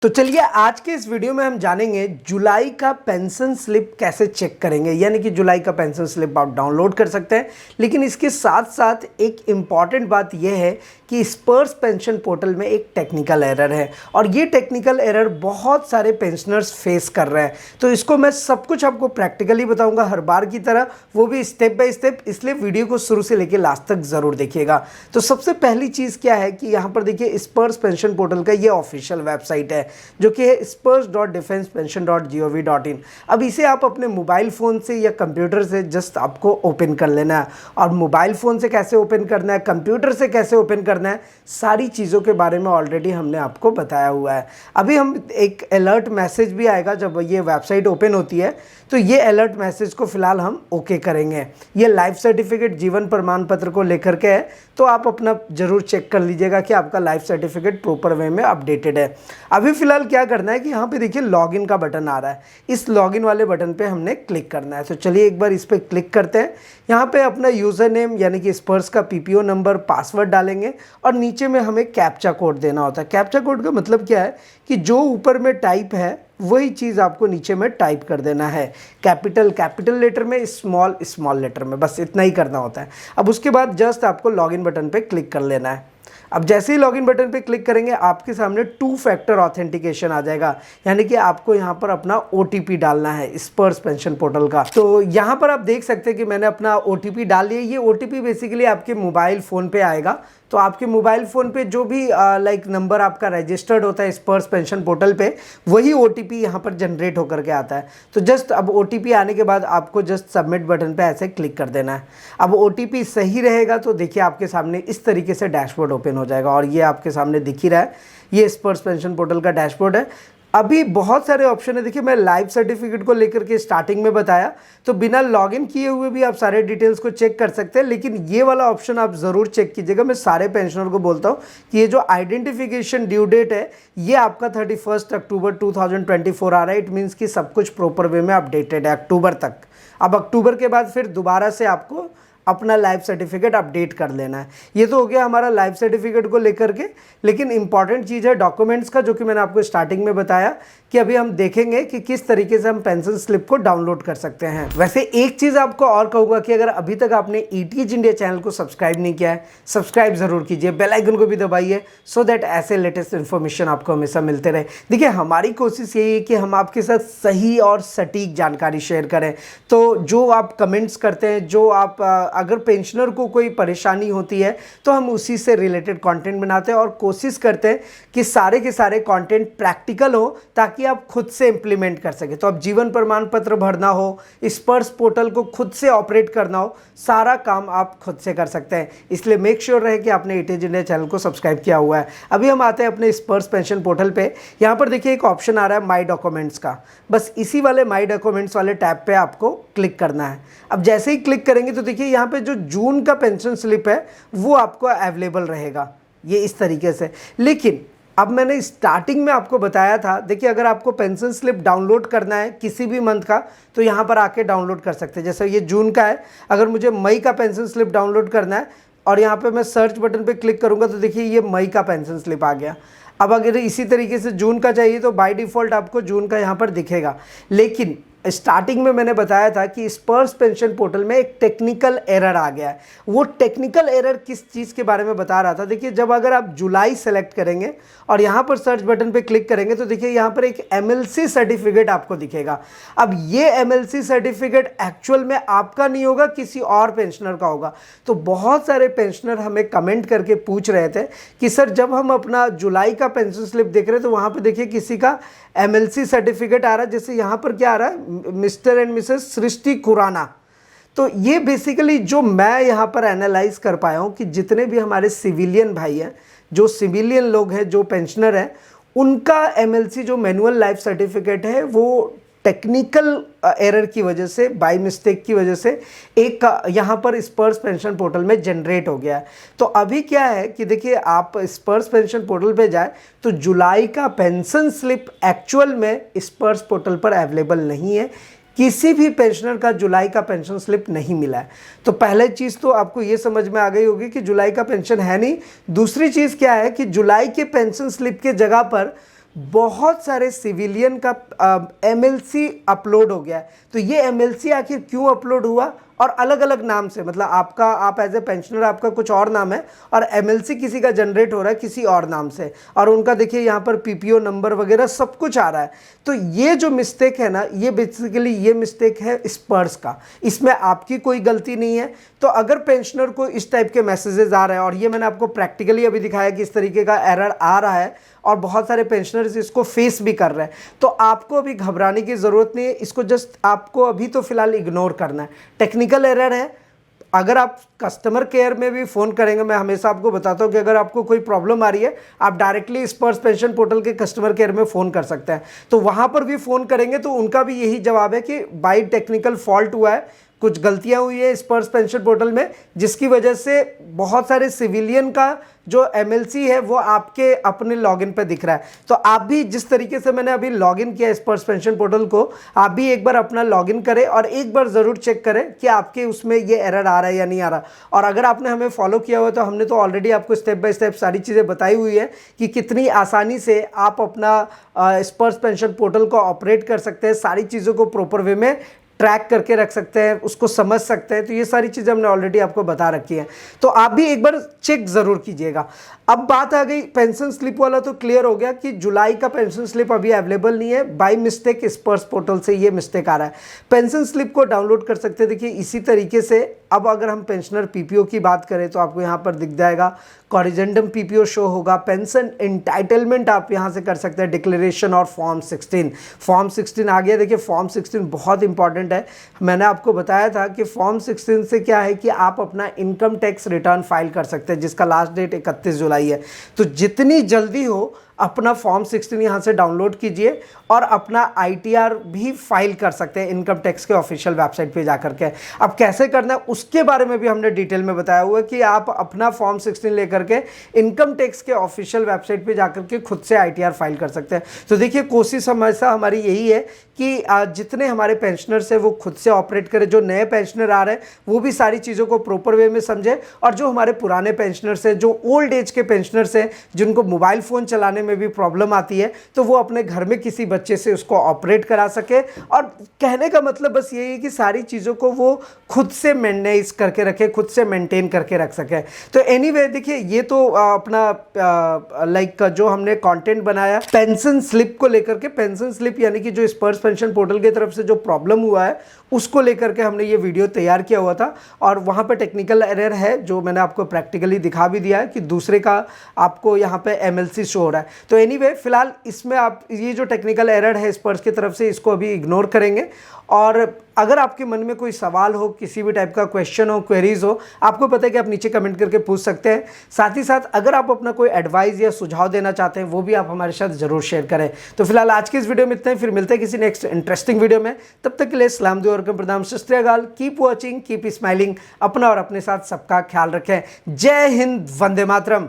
तो चलिए आज के इस वीडियो में हम जानेंगे जुलाई का पेंशन स्लिप कैसे चेक करेंगे। यानी कि जुलाई का पेंशन स्लिप आप डाउनलोड कर सकते हैं, लेकिन इसके साथ साथ एक इम्पॉर्टेंट बात यह है कि स्पर्श पेंशन पोर्टल में एक टेक्निकल एरर है और ये टेक्निकल एरर बहुत सारे पेंशनर्स फेस कर रहे हैं। तो इसको मैं सब कुछ आपको प्रैक्टिकली बताऊंगा हर बार की तरह, वो भी स्टेप बाय स्टेप, इसलिए वीडियो को शुरू से लेकर लास्ट तक ज़रूर देखिएगा। तो सबसे पहली चीज़ क्या है कि यहाँ पर देखिए स्पर्श पेंशन पोर्टल का ये ऑफिशियल वेबसाइट है जो कि है spurs.defensepension.gov.in। अब इसे आप अपने मोबाइल फ़ोन से या कंप्यूटर से जस्ट आपको ओपन कर लेना है। और मोबाइल फ़ोन से कैसे ओपन करना है, कंप्यूटर से कैसे ओपन करना है, सारी चीज़ों के बारे में ऑलरेडी हमने आपको बताया हुआ है। अभी हम एक अलर्ट मैसेज भी आएगा जब ये वेबसाइट ओपन होती है, तो ये अलर्ट मैसेज को फिलहाल हम ओके करेंगे। ये लाइफ सर्टिफिकेट जीवन प्रमाण पत्र को लेकर के है, तो आप अपना ज़रूर चेक कर लीजिएगा कि आपका लाइफ सर्टिफिकेट प्रॉपर वे में अपडेटेड है। अभी फिलहाल क्या करना है कि यहाँ पे देखिए लॉगिन का बटन आ रहा है, इस लॉगिन वाले बटन पे हमने क्लिक करना है। तो चलिए एक बार इस पर क्लिक करते हैं। यहाँ पे अपना यूज़र नेम यानी कि स्पर्श का पीपीओ नंबर, पासवर्ड डालेंगे और नीचे में हमें कैप्चा कोड देना होता है। कैप्चा कोड का मतलब क्या है कि जो ऊपर में टाइप है वही चीज़ आपको नीचे में टाइप कर देना है। कैपिटल लेटर में, स्मॉल लेटर में, बस इतना ही करना होता है। अब उसके बाद जस्ट आपको लॉगिन बटन पे क्लिक कर लेना है। अब जैसे ही लॉगिन बटन पे क्लिक करेंगे आपके सामने 2 फैक्टर ऑथेंटिकेशन आ जाएगा, यानी कि आपको यहाँ पर अपना ओटीपी डालना है स्पर्श पेंशन पोर्टल का। तो यहाँ पर आप देख सकते हैं कि मैंने अपना ओटीपी डाल लिया। ये ओटीपी बेसिकली आपके मोबाइल फ़ोन पे आएगा। तो आपके मोबाइल फ़ोन पे जो भी नंबर आपका रजिस्टर्ड होता है स्पर्श पेंशन पोर्टल पे, वही ओटीपी यहाँ पर जनरेट होकर के आता है। तो जस्ट अब ओटीपी आने के बाद आपको जस्ट सबमिट बटन पे ऐसे क्लिक कर देना है। अब ओटीपी सही रहेगा तो देखिए आपके सामने इस तरीके से डैशबोर्ड ओपन हो जाएगा और ये आपके सामने दिख ही रहा है, ये स्पर्श पेंशन पोर्टल का डैशबोर्ड है। अभी बहुत सारे ऑप्शन है। देखिए मैं लाइफ सर्टिफिकेट को लेकर के स्टार्टिंग में बताया, तो बिना लॉगिन किए हुए भी आप सारे डिटेल्स को चेक कर सकते हैं, लेकिन ये वाला ऑप्शन आप ज़रूर चेक कीजिएगा। मैं सारे पेंशनर को बोलता हूँ कि ये जो आइडेंटिफिकेशन ड्यू डेट है ये आपका 31 अक्टूबर 2024 आ रहा है। इट मीन्स कि सब कुछ प्रॉपर वे में अपडेटेड है अक्टूबर तक। अब अक्टूबर के बाद फिर दोबारा से आपको अपना लाइफ सर्टिफिकेट अपडेट कर लेना है। ये तो हो गया हमारा लाइफ सर्टिफिकेट को लेकर के, लेकिन इंपॉर्टेंट चीज़ है डॉक्यूमेंट्स का, जो कि मैंने आपको स्टार्टिंग में बताया कि अभी हम देखेंगे कि किस तरीके से हम पेंशन स्लिप को डाउनलोड कर सकते हैं। वैसे एक चीज़ आपको और कहूँगा कि अगर अभी तक आपने ईटीएच इंडिया चैनल को सब्सक्राइब नहीं किया है, सब्सक्राइब ज़रूर कीजिए, बेल आइकन को भी दबाइए, सो दैट ऐसे लेटेस्ट इन्फॉर्मेशन आपको हमेशा मिलते रहे। देखिए हमारी कोशिश यही है कि हम आपके साथ सही और सटीक जानकारी शेयर करें। तो जो आप कमेंट्स करते हैं, जो आप अगर पेंशनर को कोई परेशानी होती है तो हम उसी से रिलेटेड कंटेंट बनाते हैं और कोशिश करते हैं कि सारे के सारे कंटेंट प्रैक्टिकल हो ताकि आप खुद से इंप्लीमेंट कर सकें। तो अब जीवन प्रमाण पत्र भरना हो, स्पर्श पोर्टल को खुद से ऑपरेट करना हो, सारा काम आप खुद से कर सकते हैं। इसलिए मेक श्योर रहे कि आपने ईटीएच इंडिया चैनल को सब्सक्राइब किया हुआ है। अभी हम आते हैं अपने स्पर्श पेंशन पोर्टल पे। यहाँ पर देखिए एक ऑप्शन आ रहा है माई डॉक्यूमेंट्स का, बस इसी वाले माई डॉक्यूमेंट्स वाले टैब पे आपको क्लिक करना है। अब जैसे ही क्लिक करेंगे तो देखिए यहाँ पे जो जून का पेंशन स्लिप है वो आपको अवेलेबल रहेगा, ये इस तरीके से। लेकिन अब मैंने स्टार्टिंग में आपको बताया था, देखिए अगर आपको पेंशन स्लिप डाउनलोड करना है किसी भी मंथ का तो यहाँ पर आके डाउनलोड कर सकते हैं। जैसे ये जून का है, अगर मुझे मई का पेंशन स्लिप डाउनलोड करना है और यहाँ पे मैं सर्च बटन पे क्लिक करूँगा तो देखिए ये मई का पेंशन स्लिप आ गया। अब अगर इसी तरीके से जून का चाहिए तो बाय डिफ़ॉल्ट आपको जून का यहाँ पर दिखेगा। लेकिन स्टार्टिंग में मैंने बताया था कि स्पर्श पेंशन पोर्टल में एक टेक्निकल एरर आ गया है। वो टेक्निकल एरर किस चीज़ के बारे में बता रहा था, देखिए जब अगर आप जुलाई सेलेक्ट करेंगे और यहाँ पर सर्च बटन पे क्लिक करेंगे तो देखिए यहाँ पर एक एमएलसी सर्टिफिकेट आपको दिखेगा। अब ये एमएलसी सर्टिफिकेट एक्चुअल में आपका नहीं होगा, किसी और पेंशनर का होगा। तो बहुत सारे पेंशनर हमें कमेंट करके पूछ रहे थे कि सर जब हम अपना जुलाई का पेंशन स्लिप देख रहे हैं तो वहाँ पर देखिए किसी का एमएलसी सर्टिफिकेट आ रहा है, जैसे यहाँ पर क्या आ रहा है, मिस्टर एंड मिसेस सृष्टि खुराना। तो ये बेसिकली जो मैं यहाँ पर एनालाइज कर पाया हूँ कि जितने भी हमारे सिविलियन भाई हैं, जो सिविलियन लोग हैं, जो पेंशनर हैं, उनका एमएलसी जो मैनुअल लाइफ सर्टिफिकेट है वो टेक्निकल एरर की वजह से, बाय मिस्टेक की वजह से एक यहाँ पर स्पर्श पेंशन पोर्टल में जनरेट हो गया है। तो अभी क्या है कि देखिए आप स्पर्श पेंशन पोर्टल पे जाए तो जुलाई का पेंशन स्लिप एक्चुअल में स्पर्श पोर्टल पर अवेलेबल नहीं है। किसी भी पेंशनर का जुलाई का पेंशन स्लिप नहीं मिला है। तो पहले चीज़ तो आपको ये समझ में आ गई होगी कि जुलाई का पेंशन है नहीं। दूसरी चीज़ क्या है कि जुलाई के पेंशन स्लिप के जगह पर बहुत सारे सिविलियन का MLC अपलोड हो गया है। तो ये MLC आखिर क्यों अपलोड हुआ, और अलग अलग नाम से, मतलब आप एज ए पेंशनर आपका कुछ और नाम है और MLC किसी का जनरेट हो रहा है किसी और नाम से, और उनका देखिए यहाँ पर PPO नंबर वगैरह सब कुछ आ रहा है। तो ये जो मिस्टेक है ना, ये बेसिकली ये मिस्टेक है स्पर्स का, इसमें आपकी कोई गलती नहीं है। तो अगर पेंशनर को इस टाइप के मैसेजेस आ रहे हैं, और ये मैंने आपको प्रैक्टिकली अभी दिखाया कि इस तरीके का एरर आ रहा है और बहुत सारे पेंशनर्स इसको फेस भी कर रहे हैं, तो आपको अभी घबराने की ज़रूरत नहीं है। इसको जस्ट आपको अभी तो फिलहाल इग्नोर करना है। टेक्निकल एरर है, अगर आप कस्टमर केयर में भी फ़ोन करेंगे, मैं हमेशा आपको बताता हूँ कि अगर आपको कोई प्रॉब्लम आ रही है, आप डायरेक्टली स्पर्स पेंशन पोर्टल के कस्टमर केयर में फ़ोन कर सकते हैं। तो वहाँ पर भी फ़ोन करेंगे तो उनका भी यही जवाब है कि बाई टेक्निकल फॉल्ट हुआ है, कुछ गलतियां हुई है स्पर्स पेंशन पोर्टल में, जिसकी वजह से बहुत सारे सिविलियन का जो MLC है वो आपके अपने लॉगिन पे दिख रहा है। तो आप भी जिस तरीके से मैंने अभी लॉगिन किया स्पर्स पेंशन पोर्टल को, आप भी एक बार अपना लॉगिन करें और एक बार ज़रूर चेक करें कि आपके उसमें ये एरर आ रहा है या नहीं आ रहा। और अगर आपने हमें फॉलो किया हुआ तो हमने तो ऑलरेडी आपको स्टेप बाय स्टेप सारी चीज़ें बताई हुई है कि कितनी आसानी से आप अपना स्पर्स पेंशन पोर्टल को ऑपरेट कर सकते हैं, सारी चीज़ों को प्रॉपर वे में ट्रैक करके रख सकते हैं, उसको समझ सकते हैं। तो ये सारी चीज़ें हमने ऑलरेडी आपको बता रखी है, तो आप भी एक बार चेक ज़रूर कीजिएगा। अब बात आ गई पेंशन स्लिप वाला, तो क्लियर हो गया कि जुलाई का पेंशन स्लिप अभी अवेलेबल नहीं है, बाय मिस्टेक स्पर्स पोर्टल से ये मिस्टेक आ रहा है। पेंशन स्लिप को डाउनलोड कर सकते हैं, देखिए इसी तरीके से। अब अगर हम पेंशनर PPO की बात करें तो आपको यहाँ पर दिख जाएगा कॉरिजेंडम PPO शो होगा, पेंशन एंटाइटलमेंट आप यहाँ से कर सकते हैं, डिक्लेरेशन और फॉर्म 16 आ गया। देखिए फॉर्म 16 बहुत इंपॉर्टेंट है। मैंने आपको बताया था कि फॉर्म 16 से क्या है कि आप अपना इनकम टैक्स रिटर्न फाइल कर सकते हैं, जिसका लास्ट डेट 31 जुलाई है। तो जितनी जल्दी हो अपना फॉर्म 16 यहाँ से डाउनलोड कीजिए और अपना ITR भी फाइल कर सकते हैं इनकम टैक्स के ऑफिशियल वेबसाइट पे जाकर के। अब कैसे करना है उसके बारे में भी हमने डिटेल में बताया हुआ है कि आप अपना फॉर्म 16 लेकर के इनकम टैक्स के ऑफिशियल वेबसाइट पे जाकर के खुद से ITR फाइल कर सकते हैं। तो देखिए कोशिश हमेशा हमारी यही है कि जितने हमारे पेंशनर्स हैं वो खुद से ऑपरेट करें, जो नए पेंशनर आ रहे हैं वो भी सारी चीज़ों को प्रॉपर वे में समझें, और जो हमारे पुराने पेंशनर्स हैं, जो ओल्ड एज के पेंशनर्स हैं, जिनको मोबाइल फ़ोन चलाने में भी प्रॉब्लम आती है, तो वो अपने घर में किसी बच्चे से उसको ऑपरेट करा सके। और कहने का मतलब बस यही है कि सारी चीज़ों को वो खुद से मैनेज करके रखे, खुद से मेंटेन करके रख सके। तो एनीवे देखिए ये तो अपना लाइक जो हमने कंटेंट बनाया पेंशन स्लिप को लेकर के, पेंशन स्लिप यानी कि जो स्पर्स पेंशन पोर्टल की तरफ से जो प्रॉब्लम हुआ है उसको लेकर के हमने ये वीडियो तैयार किया हुआ था। और वहाँ पे टेक्निकल एरर है जो मैंने आपको प्रैक्टिकली दिखा भी दिया है कि दूसरे का आपको यहाँ पे MLC शो हो रहा है। तो एनीवे फिलहाल इसमें आप ये जो टेक्निकल एरर है स्पर्स की तरफ से, इसको अभी इग्नोर करेंगे। और अगर आपके मन में कोई सवाल हो, किसी भी टाइप का क्वेश्चन हो, क्वेरीज हो, आपको पता है कि आप नीचे कमेंट करके पूछ सकते हैं। साथ ही साथ अगर आप अपना कोई एडवाइस या सुझाव देना चाहते हैं वो भी आप हमारे साथ जरूर शेयर करें। तो फिलहाल आज के इस वीडियो में इतना ही, फिर मिलते हैं किसी नेक्स्ट इंटरेस्टिंग वीडियो में। तब तक के लिए सलाम दुआ और प्रणाम, सत श्री अकाल, कीप वॉचिंग, कीप स्माइलिंग, अपना और अपने साथ सबका ख्याल रखें। जय हिंद, वंदे मातरम।